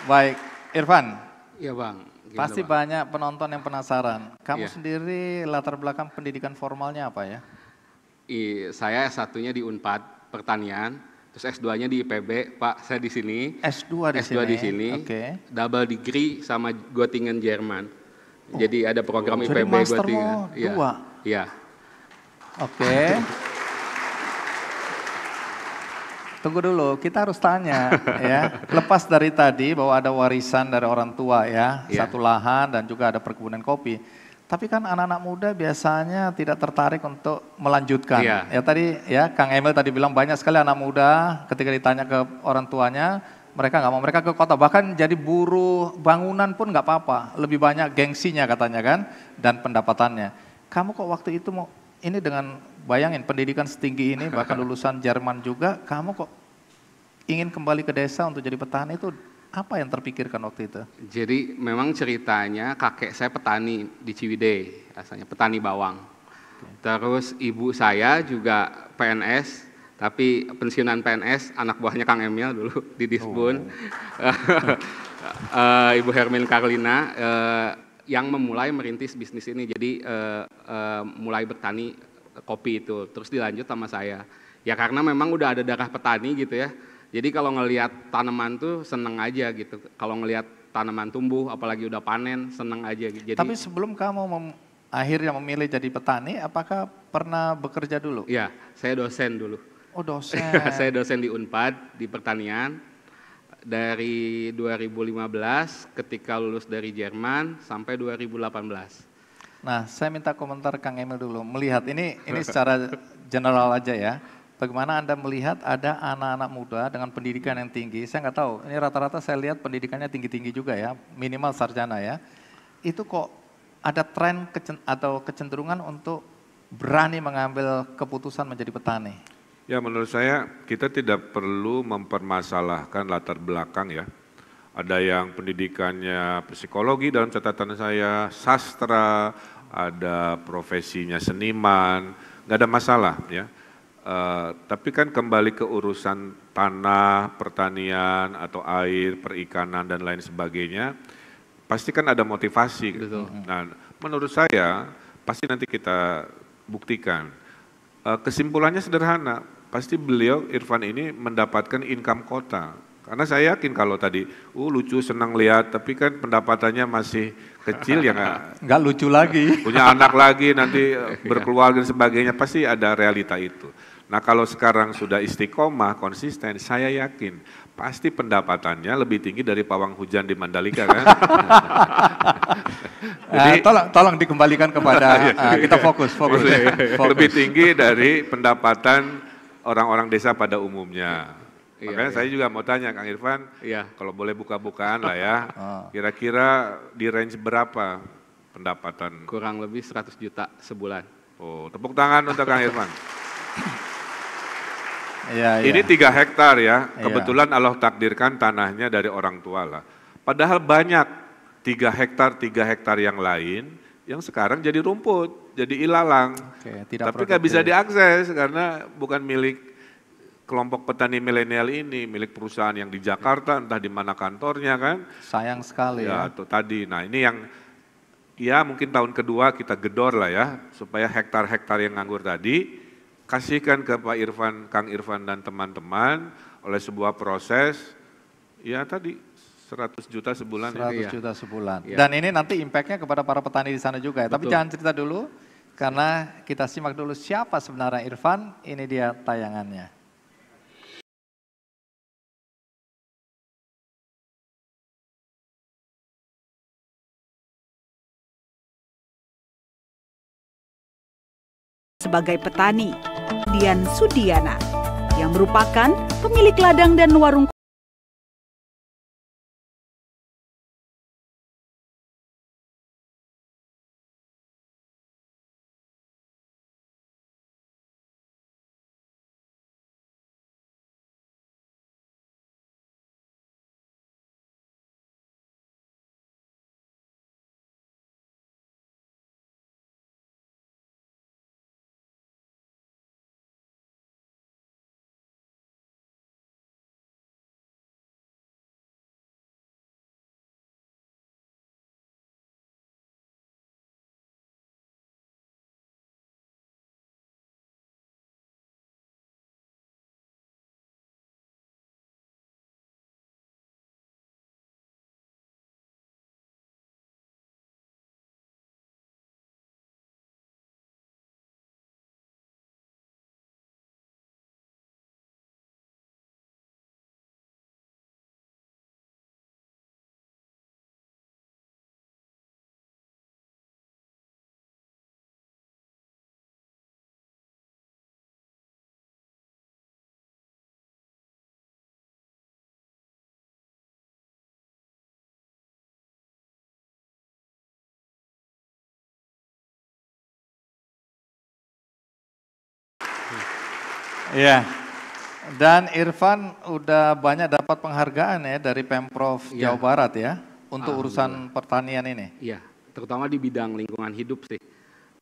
Baik, Irfan, Iya Bang. Gimana, pasti Bang? banyak penonton yang penasaran. Kamu Iya. sendiri latar belakang pendidikan formalnya apa ya? Saya S1-nya di Unpad Pertanian, terus S2-nya di IPB, Pak. Saya di sini. S2 di S2 sini, di sini, oke. double degree sama Göttingen Jerman. Oh, Jadi ada program jadi IPB Göttingen. mastermu Iya. 2. Iya. Oke. Tunggu dulu, kita harus tanya ya. Lepas dari tadi bahwa ada warisan dari orang tua ya, Iya. satu lahan dan juga ada perkebunan kopi. Tapi kan anak-anak muda biasanya tidak tertarik untuk melanjutkan. Iya. Ya tadi ya, Kang Emil tadi bilang banyak sekali anak muda ketika ditanya ke orang tuanya, mereka nggak mau, mereka ke kota. Bahkan jadi buruh bangunan pun nggak apa-apa. Lebih banyak gengsinya katanya kan, dan pendapatannya. Kamu kok waktu itu mau, ini dengan bayangin pendidikan setinggi ini, bahkan lulusan Jerman juga, kamu kok ingin kembali ke desa untuk jadi petani itu apa yang terpikirkan waktu itu? Jadi memang ceritanya kakek saya petani di Ciwidey, asalnya petani bawang. Terus ibu saya juga PNS, tapi pensiunan PNS, anak buahnya Kang Emil dulu di Disbun. Ibu Hermin Karlina yang memulai merintis bisnis ini, jadi mulai bertani kopi itu, terus dilanjut sama saya. Ya karena memang udah ada darah petani gitu ya. Jadi kalau ngelihat tanaman tuh seneng aja gitu. Kalau ngelihat tanaman tumbuh, apalagi udah panen, seneng aja. Jadi, Tapi sebelum kamu akhirnya memilih jadi petani, apakah pernah bekerja dulu? ya, saya dosen dulu. Oh dosen. Saya dosen di Unpad di pertanian dari 2015 ketika lulus dari Jerman sampai 2018. Nah, saya minta komentar Kang Emil dulu. Melihat ini secara general aja ya. Bagaimana Anda melihat ada anak-anak muda dengan pendidikan yang tinggi? Saya nggak tahu. Ini rata-rata saya lihat pendidikannya tinggi-tinggi juga ya, minimal sarjana ya. Itu kok ada tren atau kecenderungan untuk berani mengambil keputusan menjadi petani? Ya menurut saya kita tidak perlu mempermasalahkan latar belakang ya. Ada yang pendidikannya psikologi dalam catatan saya, sastra, ada profesinya seniman, nggak ada masalah ya. Tapi kan kembali ke urusan tanah, pertanian atau air, perikanan dan lain sebagainya, pasti kan ada motivasi. Betul. Nah, menurut saya pasti nanti kita buktikan. Kesimpulannya sederhana, pasti beliau Irfan ini mendapatkan income kota. Karena saya yakin kalau tadi, lucu senang lihat, tapi kan pendapatannya masih kecil ya nggak lucu lagi. punya anak lagi nanti berkeluarga dan sebagainya, pasti ada realita itu. Nah kalau sekarang sudah istiqomah, konsisten, saya yakin pasti pendapatannya lebih tinggi dari pawang hujan di Mandalika kan. Jadi, tolong dikembalikan kepada kita fokus. lebih tinggi dari pendapatan orang-orang desa pada umumnya. Makanya saya juga mau tanya Kang Irfan, kalau boleh buka-bukaan lah ya, kira-kira di range berapa pendapatan? Kurang lebih 100 juta sebulan. Oh, tepuk tangan untuk Kang Irfan. Ya, Ini 3 hektar ya, Iya. kebetulan Allah takdirkan tanahnya dari orang tua lah. Padahal banyak 3 hektar yang lain yang sekarang jadi rumput, jadi ilalang. Oke, tidak Tapi nggak bisa diakses karena bukan milik kelompok petani milenial ini, milik perusahaan yang di Jakarta, entah di mana kantornya kan. Sayang sekali ya. Atau tadi, nah ini yang ya mungkin tahun kedua kita gedor lah ya, supaya hektar-hektar yang nganggur tadi, kasihkan ke Pak Irfan, Kang Irfan dan teman-teman oleh sebuah proses, ya tadi 100 juta sebulan. 100 juta sebulan. Iya. Dan ini nanti impact-nya kepada para petani di sana juga ya. Tapi Betul. jangan cerita dulu, karena kita simak dulu siapa sebenarnya Irfan, ini dia tayangannya. Sebagai petani, Dian Sudiana, yang merupakan pemilik ladang dan warung Iya. Dan Irfan udah banyak dapat penghargaan ya dari Pemprov Iya. Jawa Barat ya untuk urusan pertanian ini. Iya, terutama di bidang lingkungan hidup sih.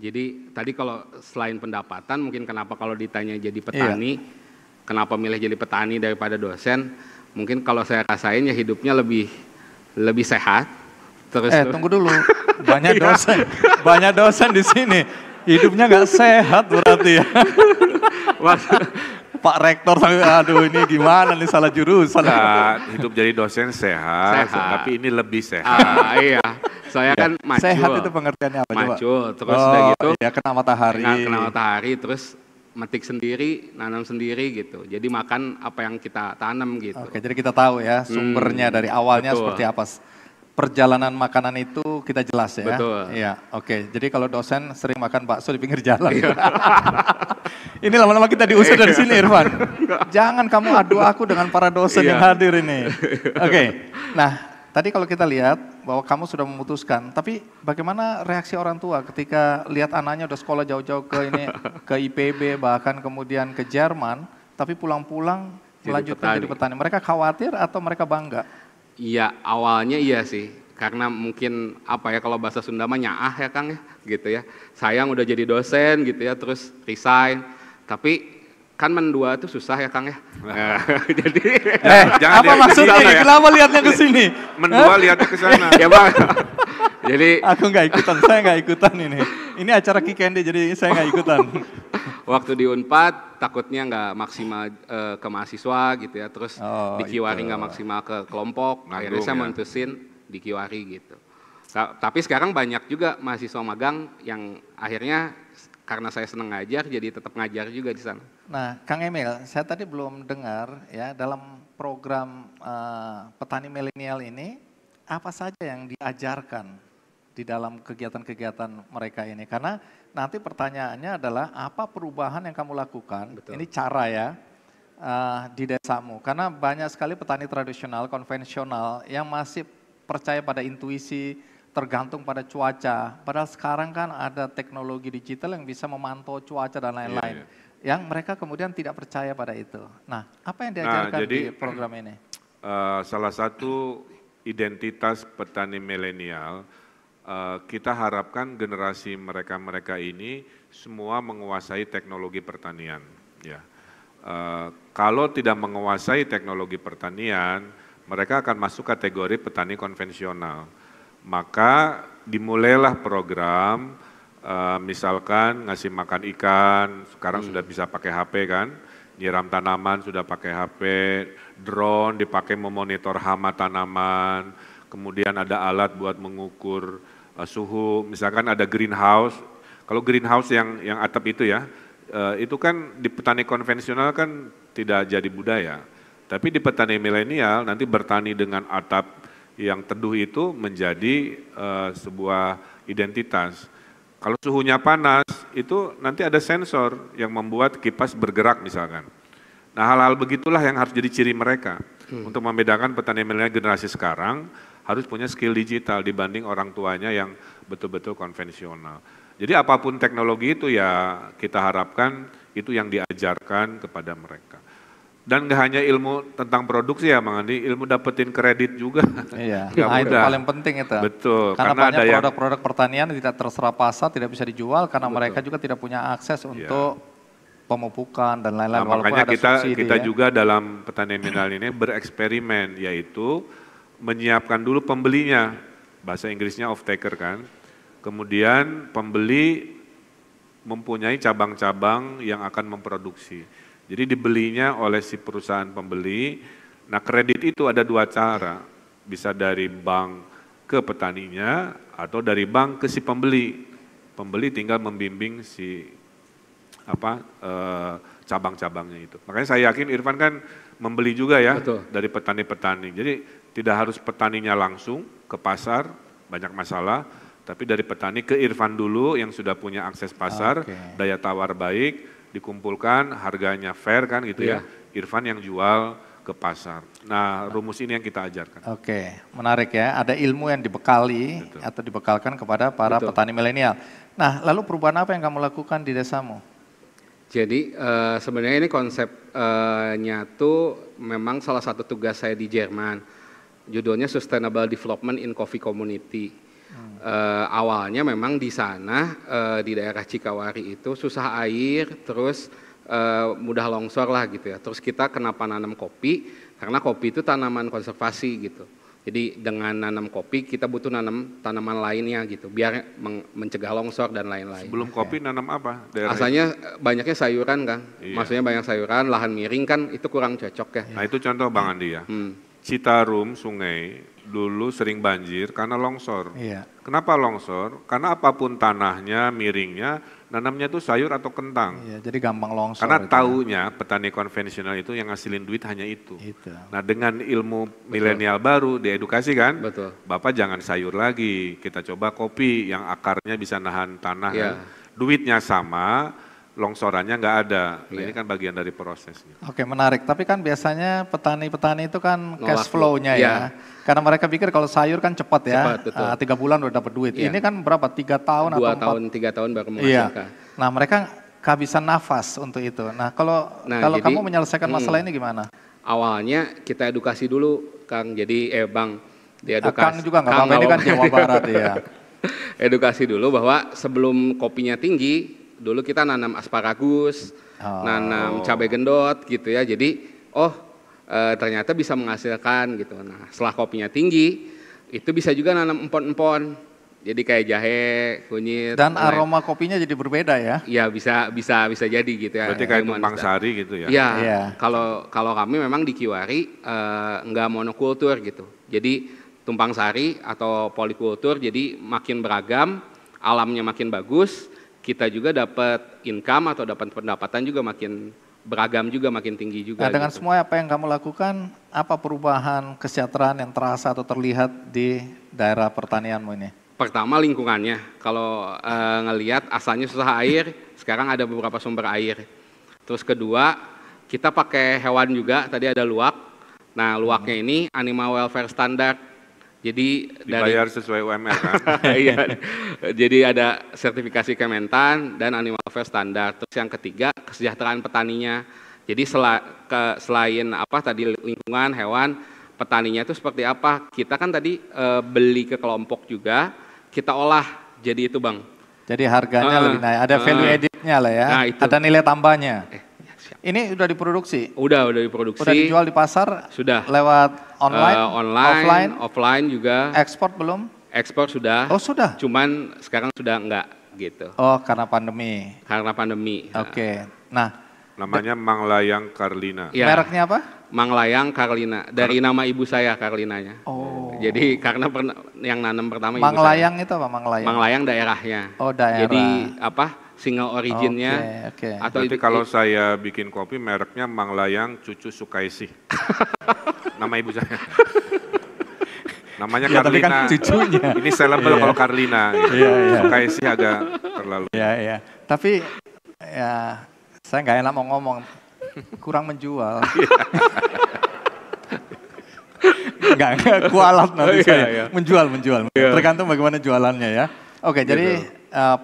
Jadi tadi kalau selain pendapatan, mungkin kenapa kalau ditanya jadi petani, kenapa milih jadi petani daripada dosen? Mungkin kalau saya rasain ya hidupnya lebih sehat. Terus Tunggu dulu, banyak dosen di sini. Hidupnya nggak sehat berarti ya. Pak Rektor sampai, aduh ini gimana nih salah jurusan. Nah, hidup jadi dosen sehat, tapi ini lebih sehat. Iya, saya kan macul. Sehat itu pengertiannya apa coba? Macul, terus udah gitu. Iya, kena matahari. Kena matahari, terus metik sendiri, nanam sendiri gitu. Jadi makan apa yang kita tanam gitu. Oke, jadi kita tahu ya sumbernya dari awalnya betul. seperti apa. Perjalanan makanan itu kita jelas ya. Betul. Iya, oke. Jadi kalau dosen sering makan bakso di pinggir jalan. Ini lama-lama kita diusir dari sini Irfan. Jangan kamu adu aku dengan para dosen yang hadir ini. Oke. Nah, tadi kalau kita lihat bahwa kamu sudah memutuskan, tapi bagaimana reaksi orang tua ketika lihat anaknya udah sekolah jauh-jauh ke IPB bahkan kemudian ke Jerman, tapi pulang-pulang melanjutkan jadi petani. Mereka khawatir atau mereka bangga? Iya, awalnya iya sih. Karena mungkin apa ya, kalau bahasa Sunda mah nyaah ya Kang ya, gitu ya. Sayang udah jadi dosen gitu ya, terus resign. Tapi kan mendua itu susah ya Kang ya. Jadi jangan apa maksudnya? ya. Kenapa lihatnya ke sini? Mendua lihatnya ke sana. Ya Bang. Jadi aku nggak ikutan, saya nggak ikutan ini. Ini acara Kikendi jadi saya nggak ikutan. waktu di Unpad takutnya nggak maksimal ke mahasiswa gitu ya, terus di Kiwari nggak maksimal ke kelompok, akhirnya saya mutusin di Kiwari gitu. Tapi sekarang banyak juga mahasiswa magang yang akhirnya karena saya senang ngajar jadi tetap ngajar juga di sana. Nah, Kang Emil, saya tadi belum dengar ya dalam program petani milenial ini apa saja yang diajarkan di dalam kegiatan-kegiatan mereka ini, karena nanti pertanyaannya adalah apa perubahan yang kamu lakukan. Betul. Ini cara ya di desamu, karena banyak sekali petani tradisional konvensional yang masih percaya pada intuisi, tergantung pada cuaca. Padahal sekarang kan ada teknologi digital yang bisa memantau cuaca dan lain-lain. Yang mereka kemudian tidak percaya pada itu. Nah, apa yang diajarkan di program ini? Salah satu identitas petani milenial, kita harapkan generasi mereka ini semua menguasai teknologi pertanian. Ya. Kalau tidak menguasai teknologi pertanian, mereka akan masuk kategori petani konvensional. Maka dimulailah program, misalkan ngasih makan ikan, sekarang sudah bisa pakai HP kan, nyiram tanaman sudah pakai HP, drone dipakai memonitor hama tanaman, kemudian ada alat buat mengukur suhu, misalkan ada greenhouse. Kalau greenhouse yang atap itu ya, itu kan di petani konvensional kan tidak jadi budaya. Tapi di petani milenial nanti bertani dengan atap yang teduh itu menjadi sebuah identitas. Kalau suhunya panas, itu nanti ada sensor yang membuat kipas bergerak misalkan. Nah, hal-hal begitulah yang harus jadi ciri mereka. Untuk membedakan petani milenial generasi sekarang, harus punya skill digital dibanding orang tuanya yang betul-betul konvensional. Jadi apapun teknologi itu ya kita harapkan itu yang diajarkan kepada mereka. Dan gak hanya ilmu tentang produksi ya Bang Andi, ilmu dapetin kredit juga. Iya, itu paling penting itu. Betul. Karena banyak produk-produk pertanian tidak terserap pasar, tidak bisa dijual karena mereka juga tidak punya akses untuk pemupukan dan lain-lain. Nah, makanya kita juga dalam petani milenial ini bereksperimen, yaitu menyiapkan dulu pembelinya, bahasa Inggrisnya off taker kan. Kemudian pembeli mempunyai cabang-cabang yang akan memproduksi. Jadi dibelinya oleh si perusahaan pembeli. Nah, kredit itu ada dua cara, bisa dari bank ke petaninya atau dari bank ke si pembeli. Pembeli tinggal membimbing si cabang-cabangnya itu. Makanya saya yakin Irfan kan membeli juga ya. Betul. Dari petani-petani. Jadi tidak harus petaninya langsung ke pasar, banyak masalah, tapi dari petani ke Irfan dulu yang sudah punya akses pasar, daya tawar baik, dikumpulkan, harganya fair kan gitu ya. Irfan yang jual ke pasar. Nah, rumus ini yang kita ajarkan. Oke, menarik ya. Ada ilmu yang dibekali atau dibekalkan kepada para petani milenial. Nah, lalu perubahan apa yang kamu lakukan di desamu? Jadi sebenarnya ini konsepnya tuh memang salah satu tugas saya di Jerman. Judulnya Sustainable Development in Coffee Community. Awalnya memang di sana di daerah Cikawari itu susah air, terus mudah longsor lah gitu ya. Terus kita kenapa nanam kopi? Karena kopi itu tanaman konservasi gitu. Jadi dengan nanam kopi kita butuh nanam tanaman lainnya gitu, biar mencegah longsor dan lain-lain. Sebelum kopi nanam apa? Asalnya banyaknya sayuran kan, Iya. maksudnya banyak sayuran, lahan miring kan itu kurang cocok ya. Nah itu contoh Bang Andi ya. Citarum sungai dulu sering banjir karena longsor. Iya. Kenapa longsor? Karena apapun tanahnya, miringnya, nanamnya tuh sayur atau kentang. Iya, jadi gampang longsor. Karena itu ya. taunya petani konvensional itu yang ngasilin duit hanya itu. Itu. Nah dengan ilmu milenial baru diedukasi kan, Betul. Bapak jangan sayur lagi, kita coba kopi yang akarnya bisa nahan tanah. Iya. Kan. Duitnya sama, longsorannya nggak ada. Nah, Iya. ini kan bagian dari prosesnya. Oke, menarik. Tapi kan biasanya petani-petani itu kan Nolak cash flow-nya dulu. ya. Karena mereka pikir kalau sayur kan cepat ya, Cepat, betul. 3 bulan udah dapat duit. Iya. Ini kan berapa? 3 tahun 2 atau 4? tahun, 3 tahun baru Iya. menghasilkan. Nah mereka kehabisan nafas untuk itu. Nah kalau Nah, jadi, kamu menyelesaikan masalah ini gimana? Awalnya kita edukasi dulu Kang, jadi Bang, diedukasi. Kang juga nggak apa-apa, ini kan Jawa Barat ya. Edukasi dulu bahwa sebelum kopinya tinggi, dulu kita nanam asparagus, nanam cabai gendot gitu ya. Jadi ternyata bisa menghasilkan gitu. Nah setelah kopinya tinggi, itu bisa juga nanam empon-empon. Jadi kayak jahe, kunyit. Dan aroma kopinya jadi berbeda ya? Iya bisa jadi gitu ya. Berarti kayak Ilmuwan tumpang sedang. sari gitu ya? Iya. Iya. Kalau kami memang di Kiwari nggak monokultur gitu. Jadi tumpang sari atau polikultur, jadi makin beragam, alamnya makin bagus, kita juga dapat income atau dapat pendapatan juga makin beragam juga, makin tinggi juga. Nah dengan gitu. semua apa yang kamu lakukan, apa perubahan kesejahteraan yang terasa atau terlihat di daerah pertanianmu ini? Pertama lingkungannya, kalau ngelihat asalnya susah air, sekarang ada beberapa sumber air. Terus kedua, kita pakai hewan juga, tadi ada luwak. Nah luwaknya ini animal welfare standard. Jadi Dibayar sesuai UMR kan? Iya, jadi ada sertifikasi Kementan dan animal welfare standar. Terus yang ketiga kesejahteraan petaninya. Jadi selain apa tadi lingkungan, hewan, petaninya itu seperti apa? Kita kan tadi beli ke kelompok juga, kita olah jadi itu Bang. Jadi harganya lebih naik, ada value added-nya lah ya, Nah, itu. ada nilai tambahnya. Ya, siap. Ini udah diproduksi? Udah diproduksi. Udah dijual di pasar? Sudah. Lewat online? Online, offline juga. Ekspor belum? Ekspor sudah. Oh sudah? Cuman sekarang sudah enggak gitu. Oh karena pandemi. Karena pandemi. Oke. Nah, Namanya Manglayang Carlina. Ya. mereknya apa? Manglayang Carlina, dari nama ibu saya Carlinanya. Oh. Jadi karena yang nanam pertama ibu Manglayang saya. itu apa Manglayang? Manglayang daerahnya. Oh daerah. Jadi apa? Single originnya. Oke. Atau Berarti kalau saya bikin kopi mereknya Manglayang Cucu Sukaisi. Nama ibu saya. Namanya Ya, tapi Carlina. kan cucunya. Ini sellable kalau Carlina. Gitu. Iya, iya. Sukaisi agak terlalu. Iya. Tapi ya saya nggak enak mau ngomong, kurang menjual. Nggak kualat nanti Iya, saya. iya. Menjual. Iya. Tergantung bagaimana jualannya ya. Oke, Gitu. jadi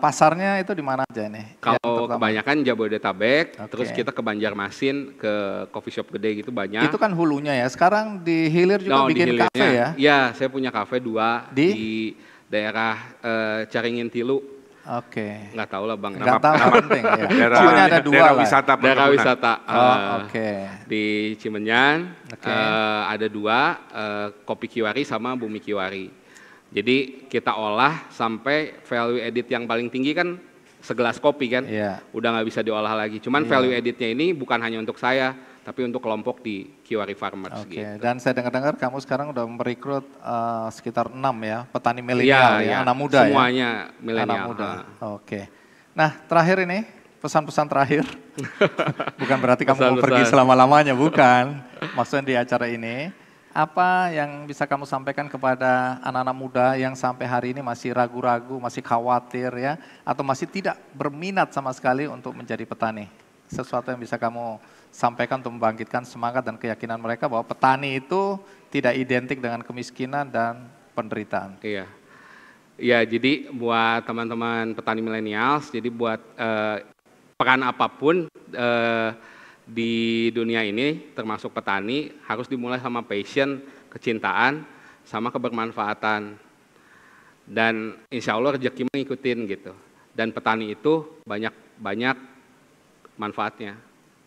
pasarnya itu di mana aja nih? Yang kalau pertama. kebanyakan Jabodetabek, Oke. terus kita ke Banjarmasin, ke coffee shop gede gitu banyak. Itu kan hulunya ya. Sekarang di hilir juga Nah, di bikin hilirnya, kafe ya. Iya, saya punya kafe 2 Di? di daerah Caringin Tilu. Oke. Nggak tahu lah Bang. Nggak tahu, nggak penting ya. Daerah, Pokoknya ada 2 daerah lah. wisata Daerah perkebunan. wisata. Oh, oke. Di Cimenyan Oke. ada 2, Kopi Kiwari sama Bumi Kiwari. Jadi kita olah sampai value edit yang paling tinggi kan segelas kopi kan, Iya. udah nggak bisa diolah lagi. Cuman value editnya ini bukan hanya untuk saya, tapi untuk kelompok di Kiwari Farmers Oke, gitu. dan saya dengar-dengar kamu sekarang udah merekrut sekitar 6 ya, petani milenial ya, anak muda semuanya ya? milenial. Anak muda, oke. Nah terakhir ini, pesan-pesan terakhir, bukan berarti kamu mau Pesan-pesan. pergi selama-lamanya, bukan. Maksudnya di acara ini, apa yang bisa kamu sampaikan kepada anak-anak muda yang sampai hari ini masih ragu-ragu, masih khawatir ya, atau masih tidak berminat sama sekali untuk menjadi petani? Sesuatu yang bisa kamu sampaikan untuk membangkitkan semangat dan keyakinan mereka bahwa petani itu tidak identik dengan kemiskinan dan penderitaan. Iya. Ya, jadi buat teman-teman petani milenials, jadi buat peran apapun di dunia ini, termasuk petani, harus dimulai sama passion, kecintaan, sama kebermanfaatan. Dan insya Allah rezeki mengikutin gitu. Dan petani itu banyak manfaatnya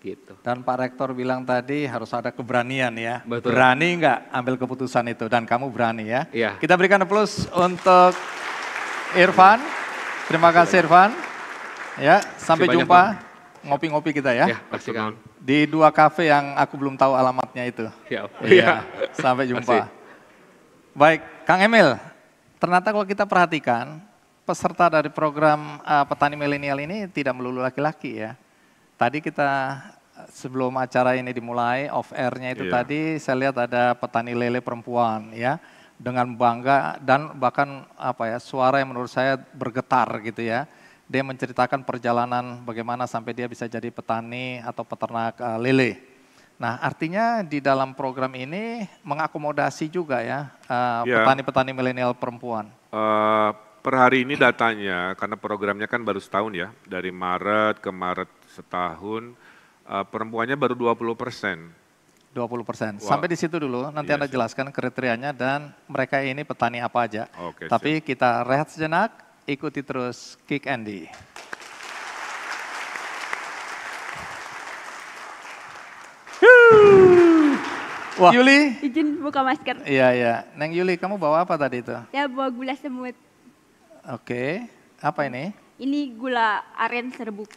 gitu. Dan Pak Rektor bilang tadi harus ada keberanian ya. Betul. Berani nggak ambil keputusan itu, dan kamu berani ya. Iya. Kita berikan aplaus untuk Irfan. Terima kasih Irfan. Ya, sampai banyak, jumpa ngopi-ngopi kita ya. Ya, pasti Kang. Di 2 kafe yang aku belum tahu alamatnya itu. Ya. Iya, sampai jumpa. Pasti. Baik, Kang Emil. Ternyata kalau kita perhatikan, peserta dari program Petani Milenial ini tidak melulu laki-laki ya. Tadi kita sebelum acara ini dimulai, off air-nya itu tadi saya lihat ada petani lele perempuan ya. Dengan bangga dan bahkan suara yang menurut saya bergetar gitu ya. Dia menceritakan perjalanan bagaimana sampai dia bisa jadi petani atau peternak lele. Nah, artinya di dalam program ini mengakomodasi juga ya petani-petani milenial perempuan. Per hari ini datanya, karena programnya kan baru setahun ya, dari Maret ke Maret setahun, perempuannya baru 20%. 20%. Sampai di situ dulu, nanti Anda jelaskan kriterianya dan mereka ini petani apa aja. Oke, tapi kita rehat sejenak, ikuti terus Kick Andy. Wah, Yuli. Izin buka masker. Iya. Neng Yuli, kamu bawa apa tadi itu? Ya, bawa gula semut. Oke, apa ini? Ini gula aren serbuk.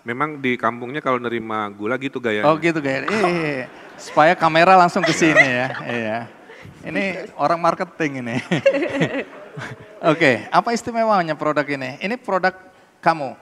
Memang di kampungnya kalau nerima gula gitu gayanya. Oh gitu gayanya. Supaya kamera langsung ke sini ya. Iya. Ini orang marketing ini. Oke, apa istimewanya produk ini? Ini produk kamu?